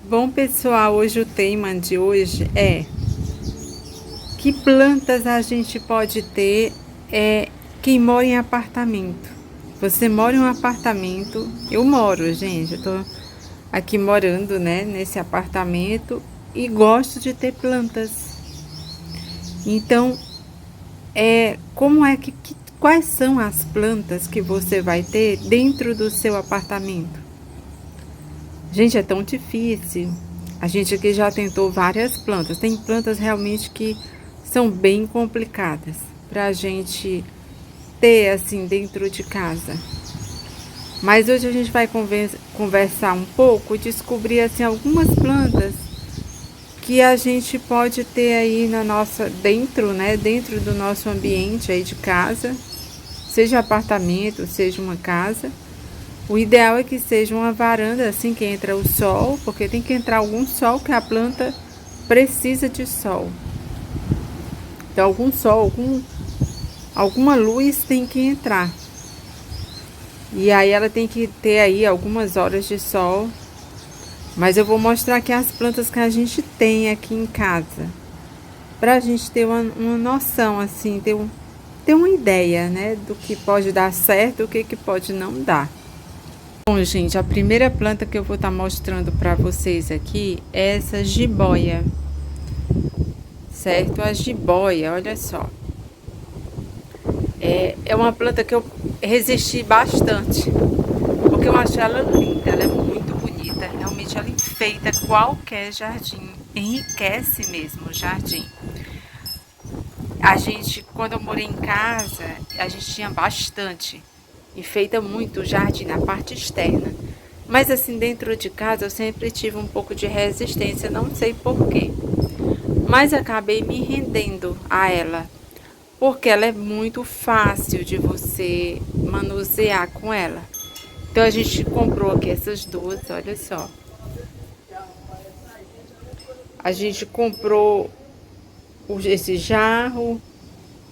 Bom, pessoal, hoje o tema de hoje é que plantas a gente pode ter quem mora em apartamento. Você mora em um apartamento, eu moro, gente, eu tô aqui morando, né, nesse apartamento e gosto de ter plantas. Então, como é quais são as plantas que você vai ter dentro do seu apartamento? Gente, é tão difícil. A gente aqui já tentou várias plantas. Tem plantas realmente que são bem complicadas pra gente ter assim dentro de casa. Mas hoje a gente vai conversar um pouco e descobrir assim algumas plantas que a gente pode ter aí na nossa dentro, né, dentro do nosso ambiente aí de casa, seja apartamento, seja uma casa. O ideal é que seja uma varanda assim que entra o sol, porque tem que entrar algum sol que a planta precisa de sol. Então algum sol, alguma luz tem que entrar. E aí ela tem que ter aí algumas horas de sol. Mas eu vou mostrar aqui as plantas que a gente tem aqui em casa. Pra gente ter uma noção, assim, ter uma ideia, né, do que pode dar certo e o que pode não dar. Bom, gente, a primeira planta que eu vou estar mostrando para vocês aqui é essa jiboia, certo? A jiboia, olha só, é uma planta que eu resisti bastante, porque eu acho ela linda, ela é muito bonita, realmente ela enfeita qualquer jardim, enriquece mesmo o jardim. A gente, quando eu morei em casa, a gente tinha bastante, enfeita muito o jardim na parte externa. Mas assim, dentro de casa eu sempre tive um pouco de resistência, não sei porquê. Mas acabei me rendendo a ela, porque ela é muito fácil de você manusear com ela. Então a gente comprou aqui essas duas, olha só. A gente comprou esse jarro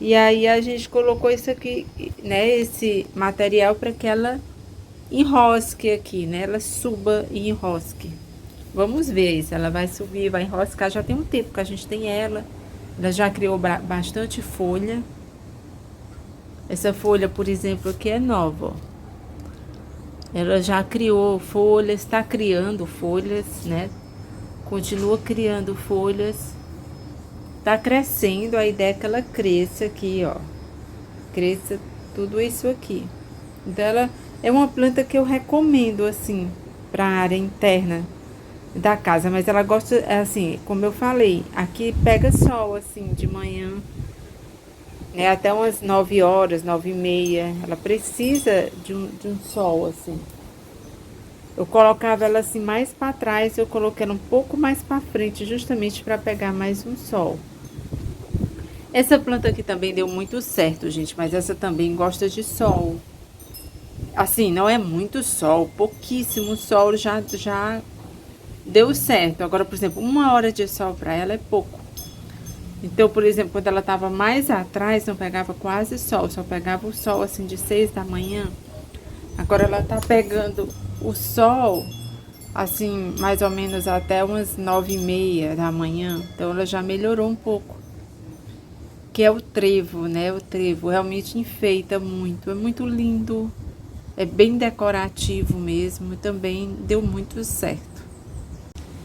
e aí a gente colocou isso aqui, né, esse material para que ela enrosque aqui, né? Ela suba e enrosque. Vamos ver se ela vai subir, vai enroscar. Já tem um tempo que a gente tem ela. Ela já criou bastante folha. Essa folha, por exemplo, aqui é nova, ó. Ela já criou folhas, está criando folhas, né? Continua criando folhas. Tá crescendo, a ideia é que ela cresça aqui, ó. Cresça tudo isso aqui. Então, ela é uma planta que eu recomendo, assim, para a área interna da casa, mas ela gosta, assim, como eu falei, aqui pega sol, assim, de manhã, né, até umas 9 horas, 9h30, ela precisa de um sol, assim. Eu colocava ela assim mais para trás, eu coloquei ela um pouco mais para frente, justamente para pegar mais um sol. Essa planta aqui também deu muito certo, gente, mas essa também gosta de sol. Assim, não é muito sol, pouquíssimo sol já deu certo. Agora, por exemplo, 1 hora de sol para ela é pouco. Então, por exemplo, quando ela estava mais atrás, não pegava quase sol, só pegava o sol assim de 6 da manhã. Agora ela tá pegando o sol assim, mais ou menos até umas 9h30 da manhã. Então ela já melhorou um pouco. Que é o trevo, né? O trevo realmente enfeita muito, é muito lindo, é bem decorativo mesmo, e também deu muito certo.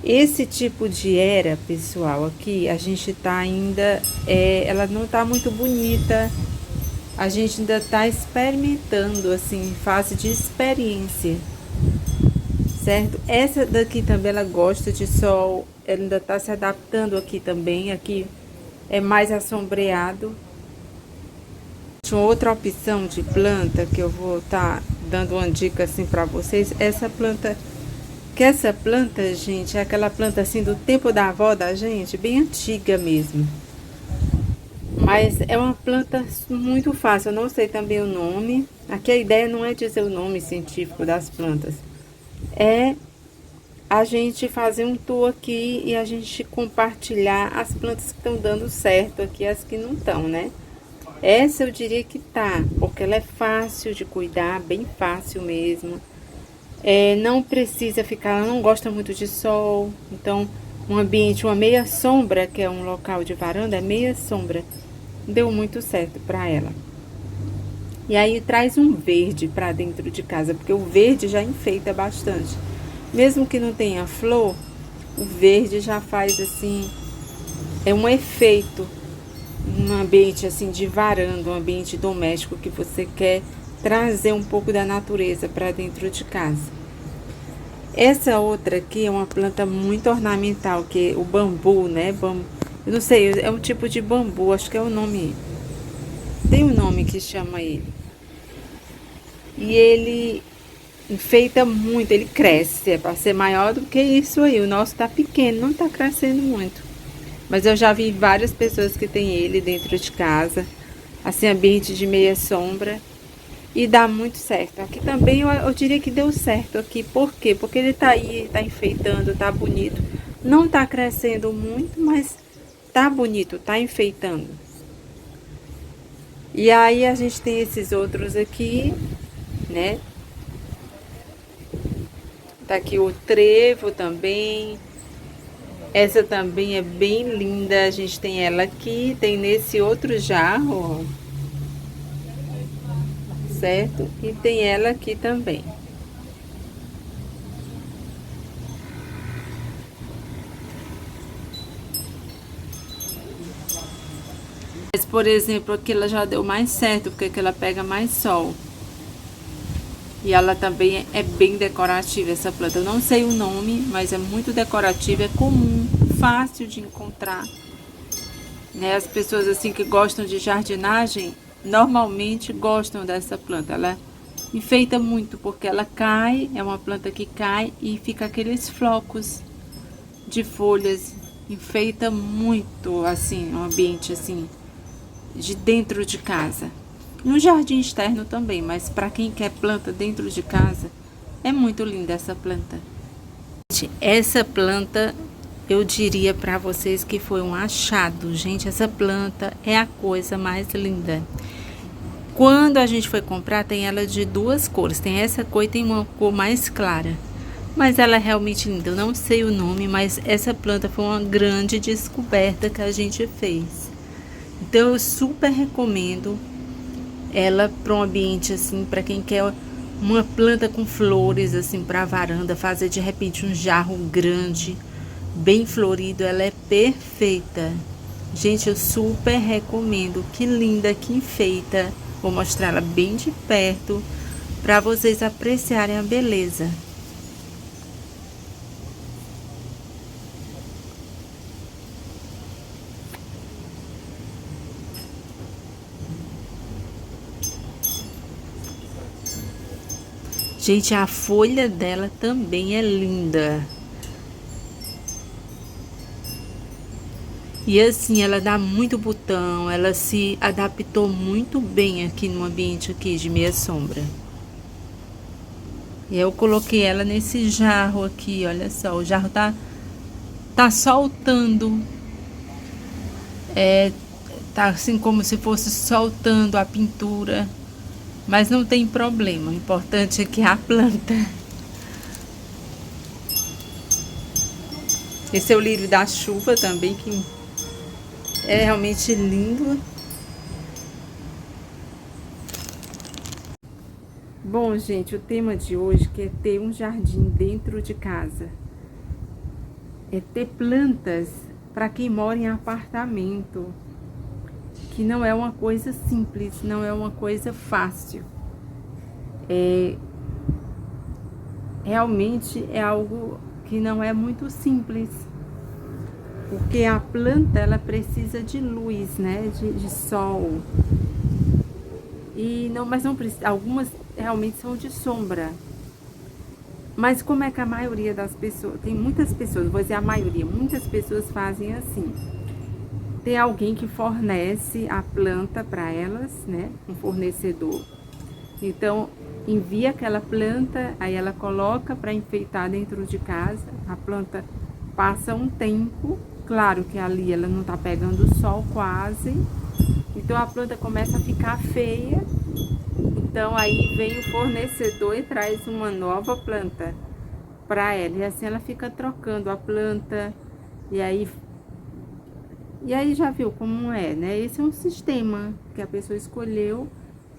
Esse tipo de era, pessoal, aqui a gente tá ainda, ela não tá muito bonita, a gente ainda tá experimentando, assim, fase de experiência, certo? Essa daqui também ela gosta de sol, ela ainda tá se adaptando aqui também, aqui é mais assombreado. Uma outra opção de planta que eu vou estar dando uma dica assim para vocês, essa planta, gente, é aquela planta assim do tempo da avó da gente, bem antiga mesmo. Mas é uma planta muito fácil, eu não sei também o nome. Aqui a ideia não é dizer o nome científico das plantas, é a gente fazer um tour aqui e a gente compartilhar as plantas que estão dando certo aqui, as que não estão, né? Essa eu diria que tá, porque ela é fácil de cuidar, bem fácil mesmo. Não precisa ficar, ela não gosta muito de sol, então um ambiente, uma meia sombra, que é um local de varanda, é meia sombra, deu muito certo para ela. E aí traz um verde para dentro de casa, porque o verde já enfeita bastante. Mesmo que não tenha flor, o verde já faz assim, é um efeito, um ambiente assim de varanda, um ambiente doméstico que você quer trazer um pouco da natureza para dentro de casa. Essa outra aqui é uma planta muito ornamental, que é o bambu, né? Eu não sei, é um tipo de bambu, acho que é o nome. Tem um nome que chama ele. E ele enfeita muito, ele cresce, é para ser maior do que isso aí. O nosso tá pequeno, não tá crescendo muito. Mas eu já vi várias pessoas que tem ele dentro de casa, assim, ambiente de meia sombra. E dá muito certo. Aqui também eu diria que deu certo aqui. Por quê? Porque ele tá aí, tá enfeitando, tá bonito. Não tá crescendo muito, mas tá bonito, tá enfeitando. E aí a gente tem esses outros aqui, né? Tá aqui o trevo também. Essa também é bem linda. A gente tem ela aqui, tem nesse outro jarro, ó, certo? E tem ela aqui também. Mas, por exemplo, aqui ela já deu mais certo, porque aqui ela pega mais sol. E ela também é bem decorativa, essa planta. Eu não sei o nome, mas é muito decorativa, é comum, fácil de encontrar. Né? As pessoas assim que gostam de jardinagem, normalmente gostam dessa planta. Ela enfeita muito, porque ela cai, é uma planta que cai e fica aqueles flocos de folhas. Enfeita muito, assim, um ambiente assim, de dentro de casa. No jardim externo também, mas para quem quer planta dentro de casa, é muito linda essa planta. Essa planta eu diria para vocês que foi um achado. Gente, essa planta é a coisa mais linda. Quando a gente foi comprar, tem ela de duas cores. Tem essa cor e tem uma cor mais clara. Mas ela é realmente linda. Eu não sei o nome, mas essa planta foi uma grande descoberta que a gente fez. Então eu super recomendo ela para um ambiente assim, para quem quer uma planta com flores assim para a varanda, fazer de repente um jarro grande, bem florido, ela é perfeita. Gente, eu super recomendo. Que linda, que enfeita. Vou mostrar ela bem de perto para vocês apreciarem a beleza. Gente, a folha dela também é linda. E assim, ela dá muito botão, ela se adaptou muito bem aqui no ambiente aqui de meia sombra. E eu coloquei ela nesse jarro aqui, olha só, o jarro tá soltando, tá assim como se fosse soltando a pintura, mas não tem problema, o importante é que a planta. Esse é o lírio da chuva também, que é realmente lindo. Bom, gente, o tema de hoje que é ter um jardim dentro de casa. É ter plantas para quem mora em apartamento, que não é uma coisa simples, não é uma coisa fácil. Realmente é algo que não é muito simples, porque a planta ela precisa de luz, né, de sol. E não, mas não precisa, algumas realmente são de sombra. Mas como é que a maioria das pessoas, tem muitas pessoas, vou dizer a maioria, muitas pessoas fazem assim. Tem alguém que fornece a planta para elas, né? Um fornecedor. Então, envia aquela planta, aí ela coloca para enfeitar dentro de casa. A planta passa um tempo, claro que ali ela não tá pegando sol quase. Então a planta começa a ficar feia. Então aí vem o fornecedor e traz uma nova planta para ela, e assim ela fica trocando a planta, e aí já viu como é, né? Esse é um sistema que a pessoa escolheu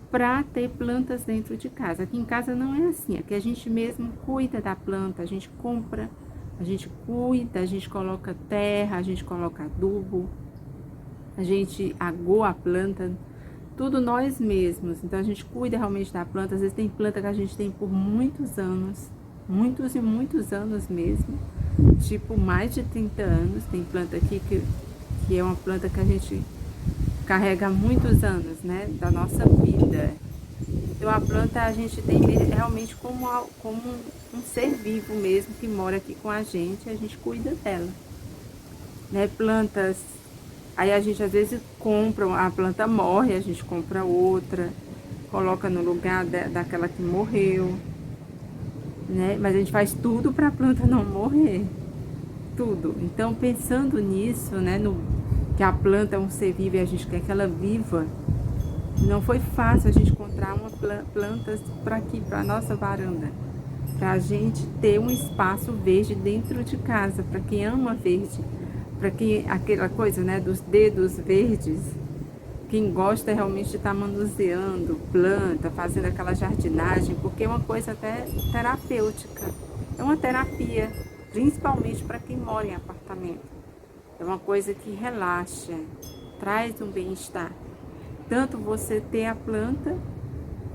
para ter plantas dentro de casa. Aqui em casa não é assim, aqui a gente mesmo cuida da planta, a gente compra, a gente cuida, a gente coloca terra, a gente coloca adubo, a gente agoa a planta, tudo nós mesmos. Então a gente cuida realmente da planta. Às vezes tem planta que a gente tem por muitos anos, muitos e muitos anos mesmo, tipo mais de 30 anos. Tem planta aqui que é uma planta que a gente carrega há muitos anos, né, da nossa vida. Então a planta a gente tem realmente como um ser vivo mesmo, que mora aqui com a gente cuida dela, né? Plantas, aí a gente às vezes compra, a planta morre, a gente compra outra, coloca no lugar daquela que morreu, né? Mas a gente faz tudo para a planta não morrer, tudo. Então pensando nisso, né, que a planta é um ser vivo e a gente quer que ela viva, não foi fácil a gente encontrar plantas para aqui, para nossa varanda, para a gente ter um espaço verde dentro de casa, para quem ama verde, para quem, aquela coisa, né, dos dedos verdes, quem gosta realmente de estar manuseando planta, fazendo aquela jardinagem, porque é uma coisa até terapêutica, é uma terapia, principalmente para quem mora em apartamento. É uma coisa que relaxa, traz um bem-estar. Tanto você ter a planta,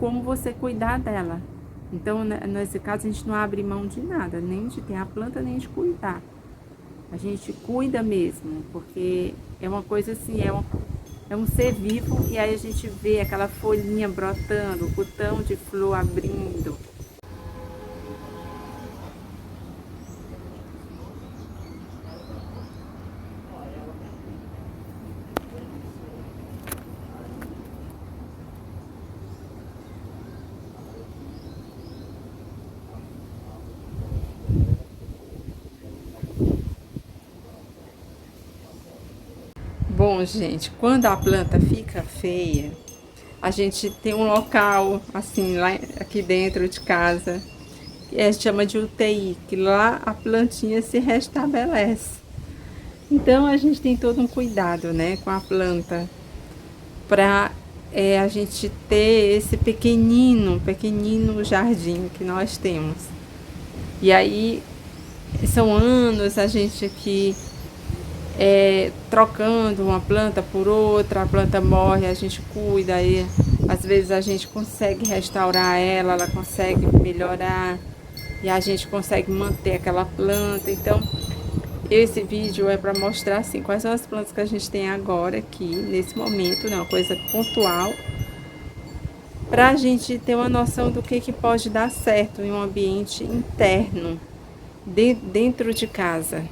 como você cuidar dela. Então, nesse caso, a gente não abre mão de nada, nem de ter a planta, nem de cuidar. A gente cuida mesmo, porque é uma coisa assim, é um ser vivo, e aí a gente vê aquela folhinha brotando, o botão de flor abrindo. Bom, gente, quando a planta fica feia, a gente tem um local, assim, lá aqui dentro de casa, que a gente chama de UTI, que lá a plantinha se restabelece. Então a gente tem todo um cuidado, né, com a planta, para a gente ter esse pequenino jardim que nós temos. E aí são anos a gente aqui trocando uma planta por outra, a planta morre, a gente cuida, aí às vezes a gente consegue restaurar ela consegue melhorar, e a gente consegue manter aquela planta. Então esse vídeo é para mostrar assim quais são as plantas que a gente tem agora aqui nesse momento, né, uma coisa pontual, para a gente ter uma noção do que pode dar certo em um ambiente interno, dentro de casa,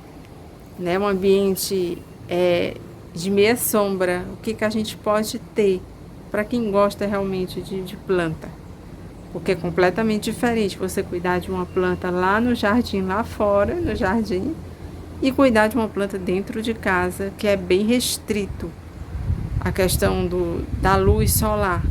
né? Um ambiente de meia sombra, o que a gente pode ter para quem gosta realmente de planta, porque é completamente diferente você cuidar de uma planta lá no jardim, lá fora no jardim, e cuidar de uma planta dentro de casa, que é bem restrito a questão da luz solar,